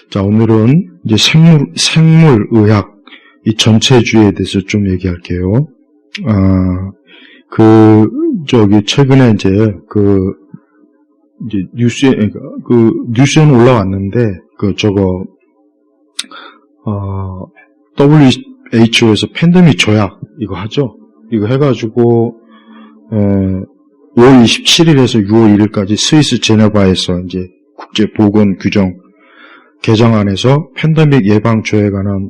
자, 오늘은 이제 생물의학, 이 전체주의에 대해서 좀 얘기할게요. 최근에 이제 뉴스에는 올라왔는데, WHO에서 팬데믹 조약, 이거 하죠? 이거 해가지고, 5월 27일에서 6월 1일까지 스위스 제네바에서 이제 국제보건규정 개정안에서 팬데믹 예방 조약에 관한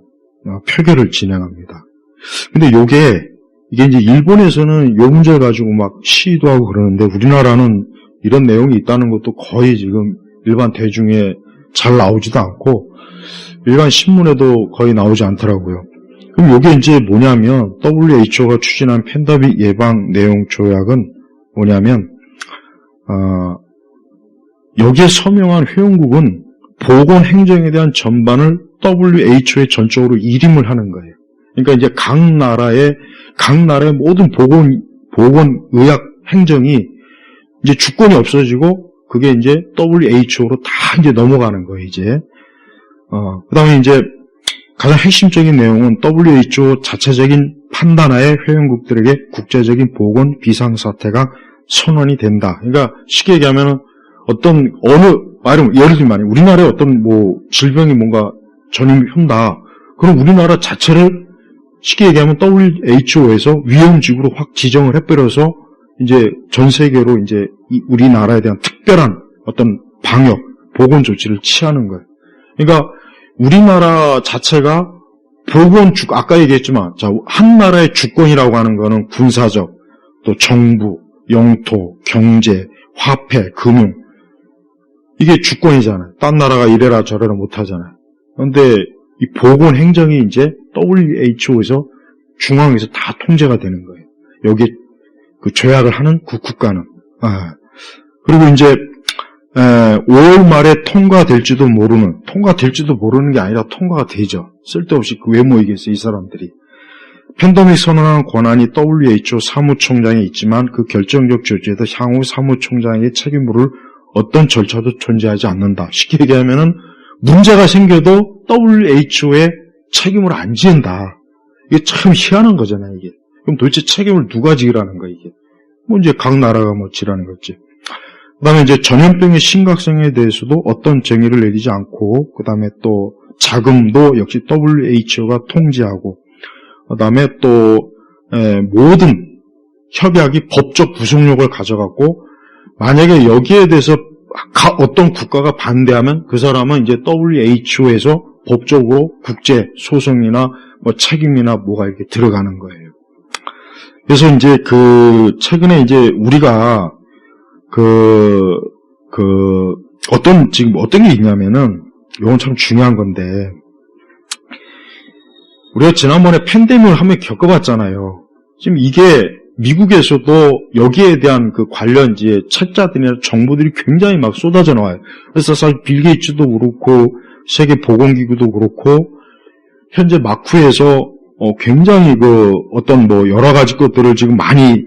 표결을 진행합니다. 근데 이게 이제 일본에서는 요 문제를 가지고 막 시위도 하고 그러는데 우리나라는 이런 내용이 있다는 것도 거의 지금 일반 대중에 잘 나오지도 않고 일반 신문에도 거의 나오지 않더라고요. 그럼 요게 이제 뭐냐면 WHO가 추진한 팬데믹 예방 내용 조약은 뭐냐면 여기에 서명한 회원국은 보건 행정에 대한 전반을 WHO에 전적으로 일임을 하는 거예요. 그러니까 이제 각 나라의 모든 보건의학 행정이 이제 주권이 없어지고 그게 이제 WHO로 다 이제 넘어가는 거예요, 이제. 그다음에 이제 가장 핵심적인 내용은 WHO 자체적인 판단하에 회원국들에게 국제적인 보건 비상사태가 선언이 된다. 그러니까 쉽게 얘기하면은 예를 들면 우리나라에 어떤 질병이 뭔가 전염이 온다. 그럼 우리나라 자체를 쉽게 얘기하면 WHO에서 위험지구로 확 지정을 해버려서 이제 전 세계로 이제 우리나라에 대한 특별한 어떤 방역, 보건 조치를 취하는 거예요. 그러니까 우리나라 자체가 아까 얘기했지만, 한 나라의 주권이라고 하는 거는 군사적, 또 정부, 영토, 경제, 화폐, 금융, 이게 주권이잖아요. 딴 나라가 이래라 저래라 못하잖아요. 그런데 이 보건 행정이 이제 WHO에서 중앙에서 다 통제가 되는 거예요. 여기 그 조약을 하는 그 국가는. 그리고 이제 5월 말에 통과될지도 모르는 게 아니라 통과가 되죠. 쓸데없이 왜 모이겠어요, 이 사람들이. 팬데믹 선언하는 권한이 WHO 사무총장에 있지만 그 결정적 조치에도 향후 사무총장의 책임을 어떤 절차도 존재하지 않는다. 쉽게 얘기하면은 문제가 생겨도 WHO의 책임을 안 지은다. 이게 참 희한한 거잖아요, 이게. 그럼 도대체 책임을 누가 지으라는 거야, 이게. 이제 각 나라가 지라는 거지. 그 다음에 이제 전염병의 심각성에 대해서도 어떤 정의를 내리지 않고, 그 다음에 또 자금도 역시 WHO가 통제하고, 그 다음에 또, 모든 협약이 법적 구속력을 가져갔고, 만약에 여기에 대해서 어떤 국가가 반대하면 그 사람은 이제 WHO에서 법적으로 국제 소송이나 책임이나 뭐가 이렇게 들어가는 거예요. 그래서 이제 최근에 이제 우리가 지금 어떤 게 있냐면은, 이건 참 중요한 건데, 우리가 지난번에 팬데믹을 한번 겪어봤잖아요. 지금 이게 미국에서도 여기에 대한 관련 이제 책자들이나 정보들이 굉장히 막 쏟아져 나와요. 그래서 사실 빌 게이츠도 그렇고, 세계보건기구도 그렇고, 현재 마쿠에서 굉장히 여러 가지 것들을 지금 많이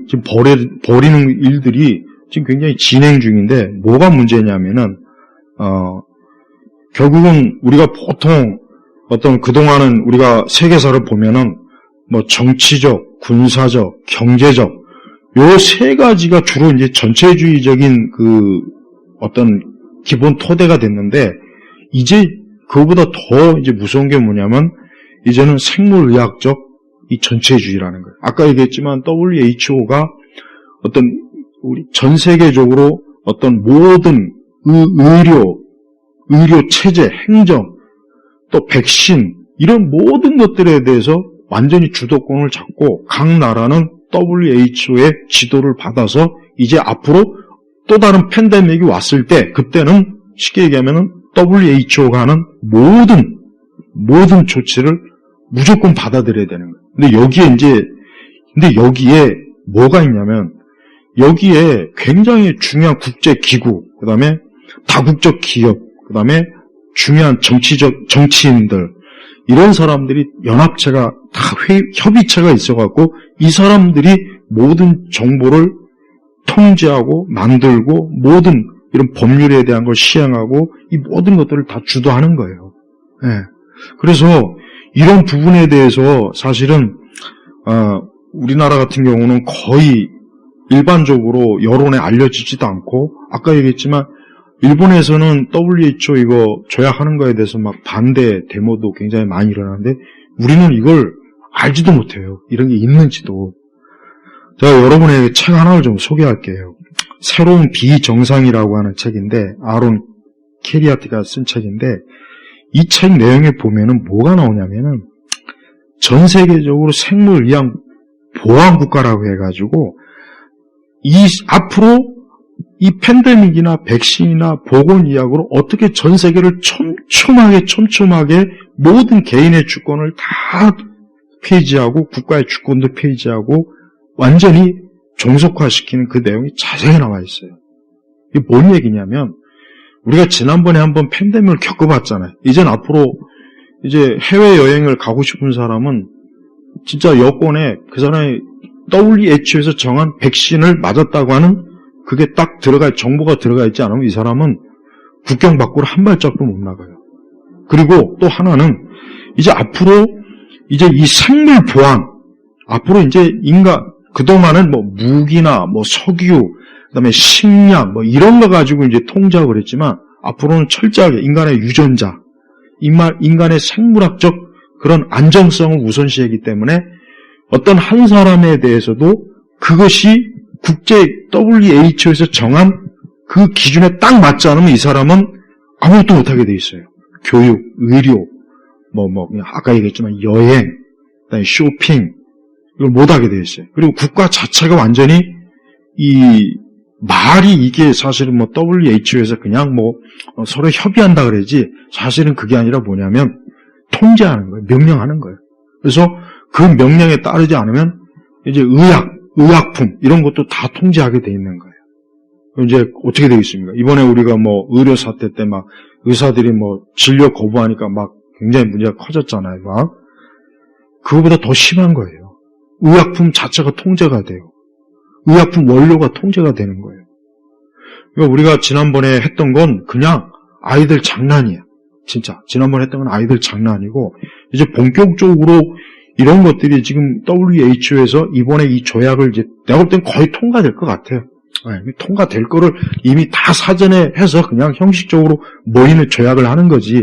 버리는 일들이 지금 굉장히 진행 중인데, 뭐가 문제냐면은, 결국은 우리가 보통 그동안은 우리가 세계사를 보면은, 정치적, 군사적, 경제적, 요 세 가지가 주로 이제 전체주의적인 기본 토대가 됐는데, 이제 그거보다 더 이제 무서운 게 뭐냐면, 이제는 생물의학적 이 전체주의라는 거예요. 아까 얘기했지만 WHO가 우리 전 세계적으로 모든 의료 체제, 행정, 또 백신, 이런 모든 것들에 대해서 완전히 주도권을 잡고 각 나라는 WHO의 지도를 받아서 이제 앞으로 또 다른 팬데믹이 왔을 때 그때는 쉽게 얘기하면은 WHO가 하는 모든 조치를 무조건 받아들여야 되는 거예요. 근데 여기에 뭐가 있냐면 여기에 굉장히 중요한 국제기구, 그 다음에 다국적 기업, 그 다음에 중요한 정치인들, 이런 사람들이 연합체가 다 협의체가 있어갖고 이 사람들이 모든 정보를 통제하고 만들고 모든 이런 법률에 대한 걸 시행하고 이 모든 것들을 다 주도하는 거예요. 예. 그래서 이런 부분에 대해서 사실은 우리나라 같은 경우는 거의 일반적으로 여론에 알려지지도 않고, 아까 얘기했지만 일본에서는 WHO 이거 조약하는 거에 대해서 막 반대 데모도 굉장히 많이 일어나는데 우리는 이걸 알지도 못해요. 이런 게 있는지도. 제가 여러분에게 책 하나를 좀 소개할게요. 새로운 비정상이라고 하는 책인데, 아론 캐리아티가 쓴 책인데, 이 책 내용에 보면은 뭐가 나오냐면은 전 세계적으로 생물의학 보안국가라고 해가지고 앞으로 이 팬데믹이나 백신이나 보건의학으로 어떻게 전 세계를 촘촘하게 모든 개인의 주권을 다 폐지하고 국가의 주권도 폐지하고 완전히 종속화시키는 그 내용이 자세히 나와 있어요. 이게 뭔 얘기냐면 우리가 지난번에 한번 팬데믹을 겪어봤잖아요. 이젠 앞으로 이제 해외여행을 가고 싶은 사람은 진짜 여권에 그 사람이 WHO에서 정한 백신을 맞았다고 하는 그게 딱 정보가 들어가 있지 않으면 이 사람은 국경 밖으로 한 발짝도 못 나가요. 그리고 또 하나는 이제 앞으로 이제 이 생물 보안, 앞으로 이제 그동안은 뭐 무기나 뭐 석유, 그다음에 식량 뭐 이런 거 가지고 이제 통제하고 그랬지만 앞으로는 철저하게 인간의 유전자, 인간의 생물학적 그런 안정성을 우선시하기 때문에 어떤 한 사람에 대해서도 그것이 국제 WHO에서 정한 그 기준에 딱 맞지 않으면 이 사람은 아무것도 못하게 돼 있어요. 교육, 의료, 아까 얘기했지만 여행, 그다음에 쇼핑, 이걸 못하게 돼 있어요. 그리고 국가 자체가 완전히 말이 이게 사실은 WHO에서 그냥 서로 협의한다 그러지 사실은 그게 아니라 뭐냐면 통제하는 거예요. 명령하는 거예요. 그래서 그 명령에 따르지 않으면 이제 의약품 이런 것도 다 통제하게 돼 있는 거예요. 그럼 이제 어떻게 되겠습니까? 이번에 우리가 의료 사태 때 의사들이 진료 거부하니까 굉장히 문제가 커졌잖아요. 그거보다 더 심한 거예요. 의약품 자체가 통제가 돼요. 의약품 원료가 통제가 되는 거예요. 그러니까 우리가 지난번에 했던 건 그냥 아이들 장난이에요. 진짜 지난번에 했던 건 아이들 장난이고 이제 본격적으로 이런 것들이 지금 WHO에서 이번에 이 조약을 이제 내가 볼 땐 거의 통과될 것 같아요. 통과될 거를 이미 다 사전에 해서 그냥 형식적으로 모이는 조약을 하는 거지.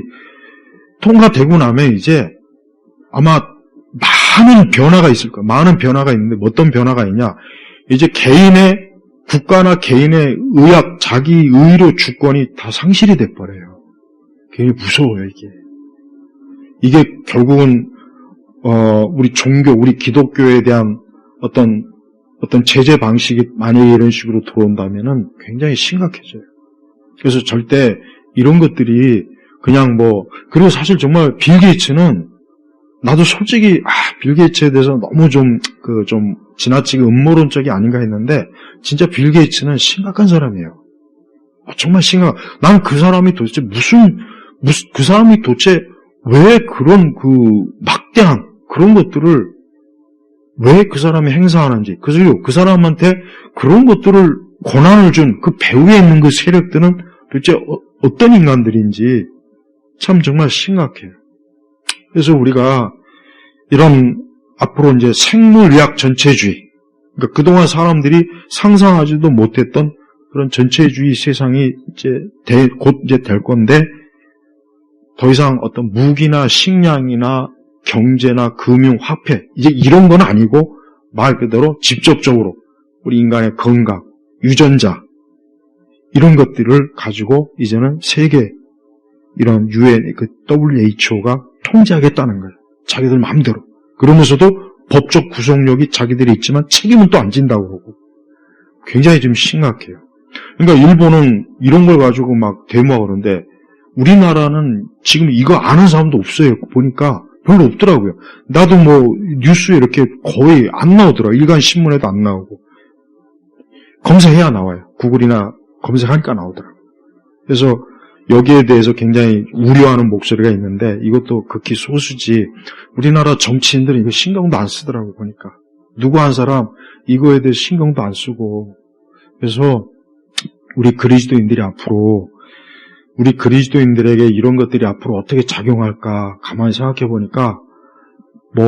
통과되고 나면 이제 아마 많은 변화가 있을 거예요. 많은 변화가 있는데 어떤 변화가 있냐? 이제 국가나 개인의 자기 의료 주권이 다 상실이 돼버려요. 굉장히 무서워요, 이게 결국은, 우리 종교, 우리 기독교에 대한 어떤 제재 방식이 만약에 이런 식으로 들어온다면은 굉장히 심각해져요. 그래서 절대 이런 것들이 그냥 그리고 사실 정말 빌 게이츠는 나도 솔직히, 빌 게이츠에 대해서 너무 좀 지나치게 음모론적이 아닌가 했는데, 진짜 빌 게이츠는 심각한 사람이에요. 정말 난 그 사람이 도대체 그 사람이 도대체 왜 그런 막대한 그런 것들을 왜 그 사람이 행사하는지, 그리고 그 사람한테 그런 것들을 권한을 준 그 배후에 있는 그 세력들은 도대체 어떤 인간들인지 참 정말 심각해요. 그래서 우리가 이런 앞으로 이제 생물의학 전체주의, 그러니까 그동안 사람들이 상상하지도 못했던 그런 전체주의 세상이 곧 될 건데 더 이상 어떤 무기나 식량이나 경제나 금융, 화폐 이제 이런 건 아니고 말 그대로 직접적으로 우리 인간의 건강, 유전자 이런 것들을 가지고 이제는 세계 이런 WHO가 통제하겠다는 거예요. 자기들 마음대로. 그러면서도 법적 구속력이 자기들이 있지만 책임은 또 안 진다고 그러고. 굉장히 좀 심각해요. 그러니까 일본은 이런 걸 가지고 데모하고 그러는데 우리나라는 지금 이거 아는 사람도 없어요. 보니까 별로 없더라고요. 나도 뉴스에 이렇게 거의 안 나오더라고요. 일간 신문에도 안 나오고. 검색해야 나와요. 구글이나 검색하니까 나오더라고요. 그래서 여기에 대해서 굉장히 우려하는 목소리가 있는데 이것도 극히 소수지. 우리나라 정치인들은 이거 신경도 안 쓰더라고 보니까. 누구 한 사람 이거에 대해서 신경도 안 쓰고. 그래서 우리 그리스도인들이 앞으로 우리 그리스도인들에게 이런 것들이 앞으로 어떻게 작용할까 가만히 생각해 보니까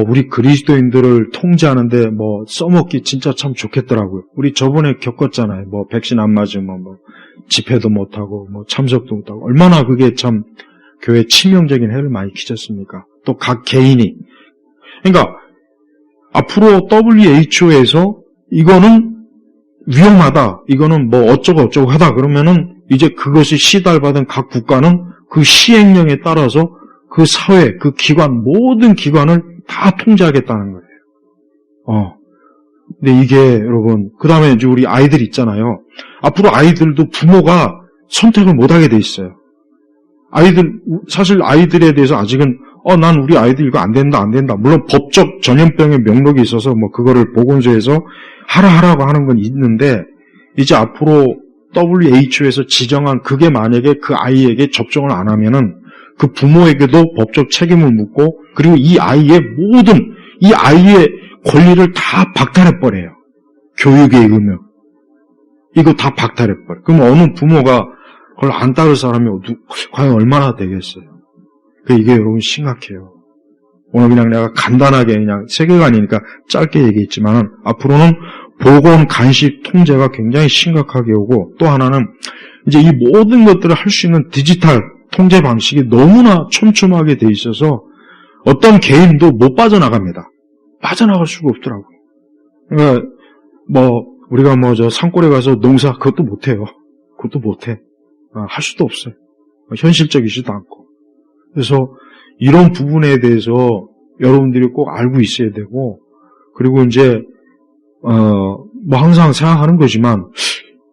우리 그리스도인들을 통제하는데 써먹기 진짜 참 좋겠더라고요. 우리 저번에 겪었잖아요. 백신 안 맞으면 집회도 못하고 참석도 못하고 얼마나 그게 참 교회에 치명적인 해를 많이 끼쳤습니까? 또 각 개인이. 그러니까 앞으로 WHO에서 이거는 위험하다, 이거는 어쩌고 하다 그러면은 이제 그것이 시달받은 각 국가는 그 시행령에 따라서 그 사회, 그 기관, 모든 기관을 다 통제하겠다는 거예요. 근데 이게 여러분, 그 다음에 이제 우리 아이들 있잖아요. 앞으로 아이들도 부모가 선택을 못하게 돼 있어요. 사실 아이들에 대해서 아직은 난 우리 아이들 이거 안 된다. 물론 법적 전염병의 명록이 있어서 그거를 보건소에서 하라고 하는 건 있는데, 이제 앞으로 WHO에서 지정한 그게 만약에 그 아이에게 접종을 안 하면은 그 부모에게도 법적 책임을 묻고, 그리고 이 아이의 권리를 다 박탈해버려요. 교육의 의무. 이거 다 박탈해버려요. 그럼 어느 부모가 그걸 안 따를 사람이 과연 얼마나 되겠어요? 이게 여러분 심각해요. 오늘 그냥 내가 간단하게 그냥 세계관이니까 짧게 얘기했지만, 앞으로는 보건 간식 통제가 굉장히 심각하게 오고, 또 하나는 이제 이 모든 것들을 할 수 있는 디지털 통제 방식이 너무나 촘촘하게 돼 있어서 어떤 개인도 못 빠져나갑니다. 빠져나갈 수가 없더라고요. 그러니까 우리가 저 산골에 가서 농사 그것도 못해요. 그것도 못해. 할 수도 없어요. 현실적이지도 않고. 그래서 이런 부분에 대해서 여러분들이 꼭 알고 있어야 되고, 그리고 이제 항상 생각하는 거지만,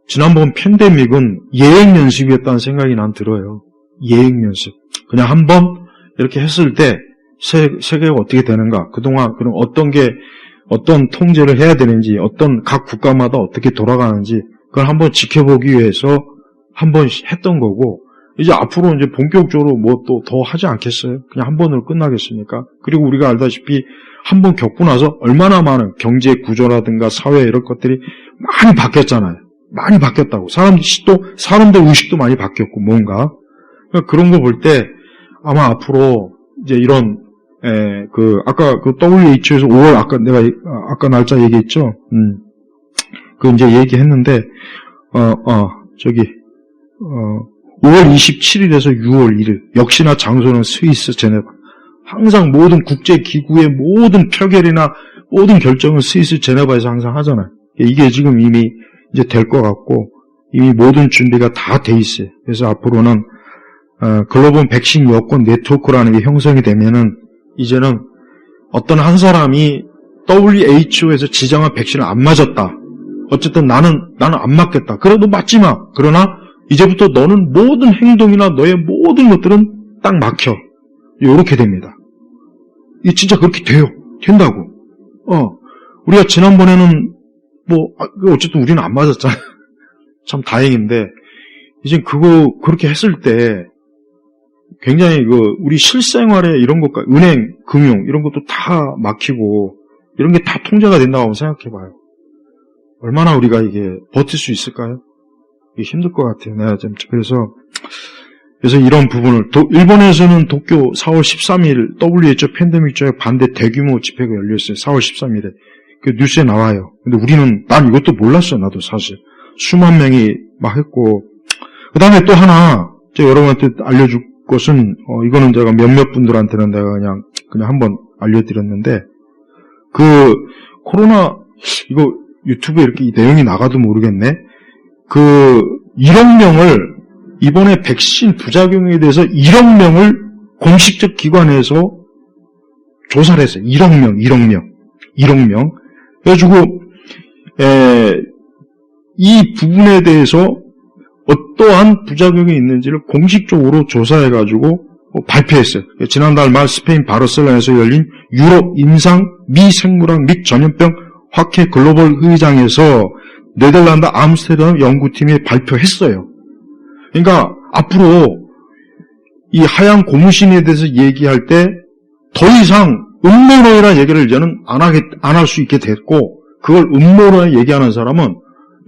지난번 팬데믹은 예행 연습이었다는 생각이 난 들어요. 예행 연습. 그냥 한번 이렇게 했을 때 세계가 어떻게 되는가, 그동안 그럼 어떤 통제를 해야 되는지, 어떤 각 국가마다 어떻게 돌아가는지 그걸 한번 지켜보기 위해서 한번 했던 거고, 이제 앞으로 이제 본격적으로 또 더 하지 않겠어요? 그냥 한 번으로 끝나겠습니까? 그리고 우리가 알다시피 한 번 겪고 나서 얼마나 많은 경제 구조라든가 사회 이런 것들이 많이 바뀌었잖아요. 많이 바뀌었다고. 사람들 의식도 많이 바뀌었고, 뭔가. 그러니까 그런 거 볼 때 아마 앞으로 이제 이런, 아까 그 WHO에서 5월, 내가 아까 날짜 얘기했죠? 이제 얘기했는데, 5월 27일에서 6월 1일, 역시나 장소는 스위스 제네바. 항상 모든 국제기구의 모든 표결이나 모든 결정은 스위스 제네바에서 항상 하잖아요. 이게 지금 이미 이제 될 것 같고, 이미 모든 준비가 다 돼 있어요. 그래서 앞으로는, 글로벌 백신 여권 네트워크라는 게 형성이 되면은, 이제는 어떤 한 사람이 WHO에서 지정한 백신을 안 맞았다. 어쨌든 나는 안 맞겠다. 그래도 맞지 마. 그러나 이제부터 너는 모든 행동이나 너의 모든 것들은 딱 막혀. 요렇게 됩니다. 이게 진짜 그렇게 돼요. 된다고. 우리가 지난번에는 어쨌든 우리는 안 맞았잖아요. 참 다행인데, 이제 그렇게 했을 때 굉장히 우리 실생활에 이런 것과 은행, 금융 이런 것도 다 막히고 이런 게 다 통제가 된다고 생각해 봐요. 얼마나 우리가 이게 버틸 수 있을까요? 이게 힘들 것 같아요. 내가 좀 그래서 이런 부분을 일본에서는 도쿄 4월 13일 WHO 팬데믹 조약 반대 대규모 집회가 열렸어요. 4월 13일에. 그 뉴스에 나와요. 근데 난 이것도 몰랐어. 나도 사실. 수만 명이 막 했고. 그다음에 또 하나 제가 여러분한테 알려줄 것은 이거는 제가 몇몇 분들한테는 내가 그냥 한번 알려드렸는데, 코로나 이거 유튜브에 이렇게 이 내용이 나가도 모르겠네. 1억 명을 이번에 백신 부작용에 대해서 1억 명을 공식적 기관에서 조사를 했어요. 1억 명. 그래가지고 이 부분에 대해서 어떠한 부작용이 있는지를 공식적으로 조사해가지고 발표했어요. 지난달 말 스페인 바르셀로나에서 열린 유럽 임상 미생물학 및 전염병 학회 글로벌 회의장에서 네덜란드 암스테르담 연구팀이 발표했어요. 그러니까 앞으로 이 하얀 고무신에 대해서 얘기할 때 더 이상 음모론이라는 얘기를 이제는 안 할 수 있게 됐고, 그걸 음모론에 얘기하는 사람은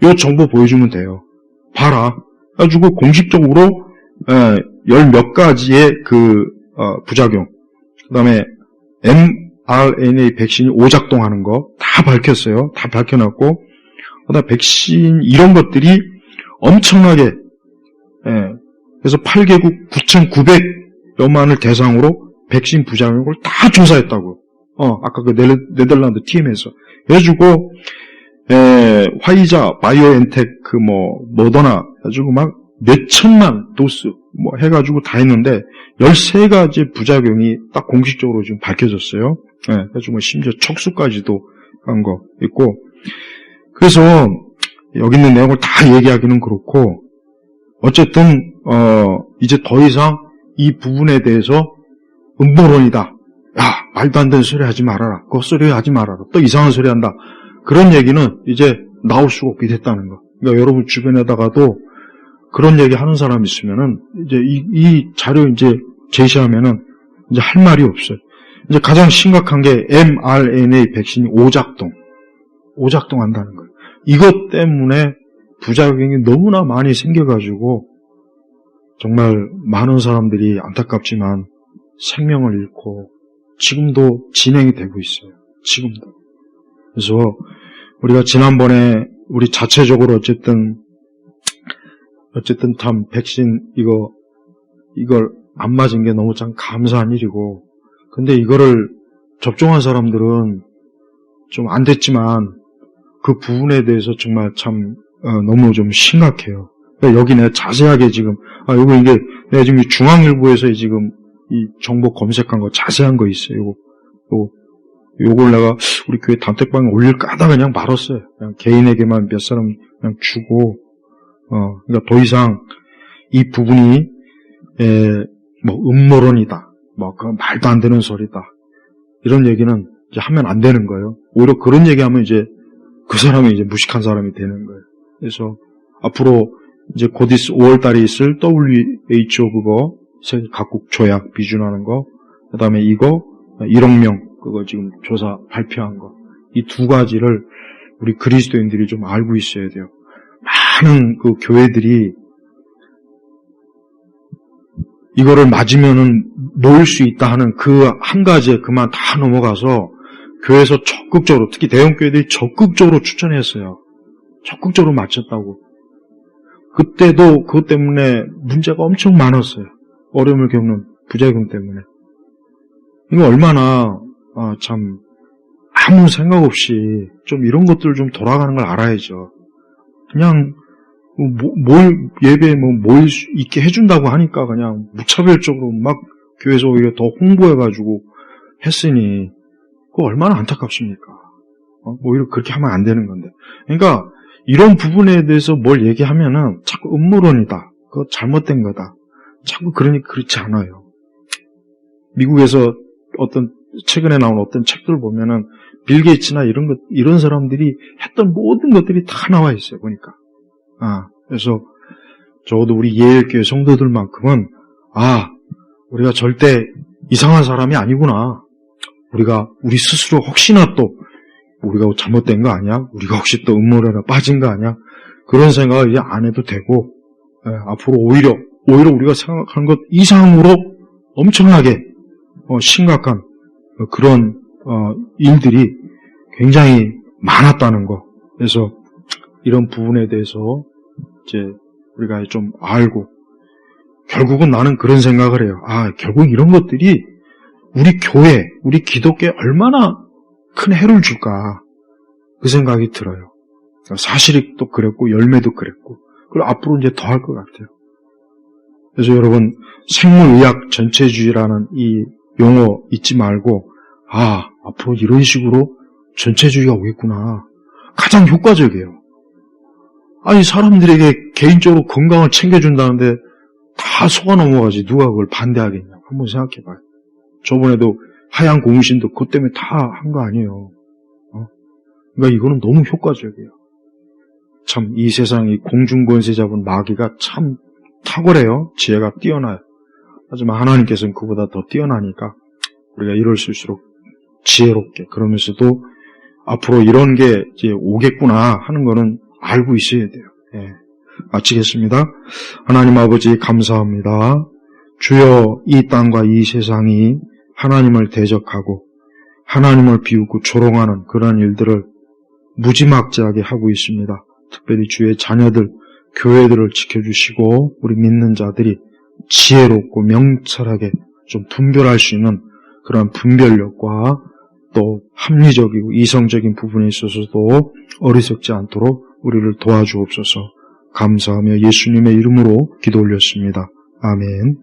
이 정보 보여주면 돼요. 봐라. 그래가지고 공식적으로 열 몇 가지의 부작용, 그 다음에 mRNA 백신이 오작동하는 거 다 밝혔어요. 다 밝혀놨고, 그 다음에 백신 이런 것들이 엄청나게, 그래서 8개국 9,900여만을 대상으로 백신 부작용을 다 조사했다고. 아까 그 네덜란드 팀에서. 그래가지고, 화이자, 바이오엔텍, 모더나, 해가지고 막 몇천만 도스, 해가지고 다 했는데, 13가지 부작용이 딱 공식적으로 지금 밝혀졌어요. 그래가지고 심지어 척수까지도 한 거 있고. 그래서, 여기 있는 내용을 다 얘기하기는 그렇고, 어쨌든, 이제 더 이상 이 부분에 대해서 음모론이다. 야, 말도 안 되는 소리 하지 말아라. 헛소리 하지 말아라. 또 이상한 소리 한다. 그런 얘기는 이제 나올 수가 없게 됐다는 거. 그러니까 여러분 주변에다가도 그런 얘기 하는 사람 있으면은 이제 이 자료 이제 제시하면은 이제 할 말이 없어요. 이제 가장 심각한 게 mRNA 백신이 오작동한다는 거예요. 이것 때문에 부작용이 너무나 많이 생겨가지고 정말 많은 사람들이 안타깝지만 생명을 잃고 지금도 진행이 되고 있어요. 지금도. 그래서 우리가 지난번에 우리 자체적으로 어쨌든 참 백신 이걸 안 맞은 게 너무 참 감사한 일이고, 근데 이거를 접종한 사람들은 좀 안 됐지만 그 부분에 대해서 정말 참 너무 좀 심각해요. 여기 내가 자세하게 지금 요거 이게 내가 지금 중앙일보에서 지금 이 정보 검색한 거 자세한 거 있어요. 요걸 내가 우리 교회 단톡방에 올릴까 하다가 그냥 말았어요. 그냥 개인에게만 몇 사람 그냥 주고, 그러니까 더 이상 이 부분이, 음모론이다. 그 말도 안 되는 소리다. 이런 얘기는 이제 하면 안 되는 거예요. 오히려 그런 얘기하면 이제 그 사람이 이제 무식한 사람이 되는 거예요. 그래서 앞으로 이제 곧 5월달에 있을 WHO 그거, 세계 각국 조약 비준하는 거, 그 다음에 이거, 1억 명, 그거 지금 조사 발표한 거. 이 두 가지를 우리 그리스도인들이 좀 알고 있어야 돼요. 많은 그 교회들이 이거를 맞으면은 놓을 수 있다 하는 그 한 가지에 그만 다 넘어가서 교회에서 적극적으로, 특히 대형교회들이 적극적으로 추천했어요. 적극적으로 맞췄다고. 그때도 그것 때문에 문제가 엄청 많았어요. 어려움을 겪는 부작용 때문에. 이거 얼마나 참 아무 생각 없이 좀 이런 것들 좀 돌아가는 걸 알아야죠. 그냥 예배에 뭘 있게 해준다고 하니까 그냥 무차별적으로 막 교회에서 오히려 더 홍보해가지고 했으니 그거 얼마나 안타깝습니까? 오히려 그렇게 하면 안 되는 건데. 그러니까 이런 부분에 대해서 뭘 얘기하면은 자꾸 음모론이다. 그거 잘못된 거다. 자꾸 그러니 그렇지 않아요. 미국에서 최근에 나온 어떤 책들 보면은 빌 게이츠나 이런 사람들이 했던 모든 것들이 다 나와 있어요, 보니까. 그래서 적어도 우리 예일교회 성도들만큼은 우리가 절대 이상한 사람이 아니구나. 우리 스스로 혹시나 또 우리가 잘못된 거 아니야? 우리가 혹시 또 음모론에 빠진 거 아니야? 그런 생각을 이제 안 해도 되고, 앞으로 오히려 우리가 생각하는 것 이상으로 엄청나게 심각한 그런 일들이 굉장히 많았다는 거. 그래서 이런 부분에 대해서 이제 우리가 좀 알고, 결국은 나는 그런 생각을 해요. 결국 이런 것들이 우리 교회, 우리 기독교에 얼마나 큰 해를 줄까, 그 생각이 들어요. 사실이 또 그랬고 열매도 그랬고, 그리고 앞으로 이제 더 할 것 같아요. 그래서 여러분, 생물의학 전체주의라는 이 용어 잊지 말고, 앞으로 이런 식으로 전체주의가 오겠구나. 가장 효과적이에요. 사람들에게 개인적으로 건강을 챙겨준다는데 다 속아 넘어가지 누가 그걸 반대하겠냐. 한번 생각해봐요. 저번에도 하얀 공신도 그것 때문에 다 한 거 아니에요. 그러니까 이거는 너무 효과적이에요. 참 이 세상 이 공중권세 잡은 마귀가 참 탁월해요. 지혜가 뛰어나요. 하지만 하나님께서는 그보다 더 뛰어나니까 우리가 이럴수록 지혜롭게, 그러면서도 앞으로 이런 게 이제 오겠구나 하는 거는 알고 있어야 돼요. 마치겠습니다. 하나님 아버지 감사합니다. 주여, 이 땅과 이 세상이 하나님을 대적하고 하나님을 비웃고 조롱하는 그러한 일들을 무지막지하게 하고 있습니다. 특별히 주의 자녀들, 교회들을 지켜주시고 우리 믿는 자들이 지혜롭고 명철하게 좀 분별할 수 있는 그런 분별력과 또 합리적이고 이성적인 부분에 있어서도 어리석지 않도록 우리를 도와주옵소서. 감사하며 예수님의 이름으로 기도 올렸습니다. 아멘.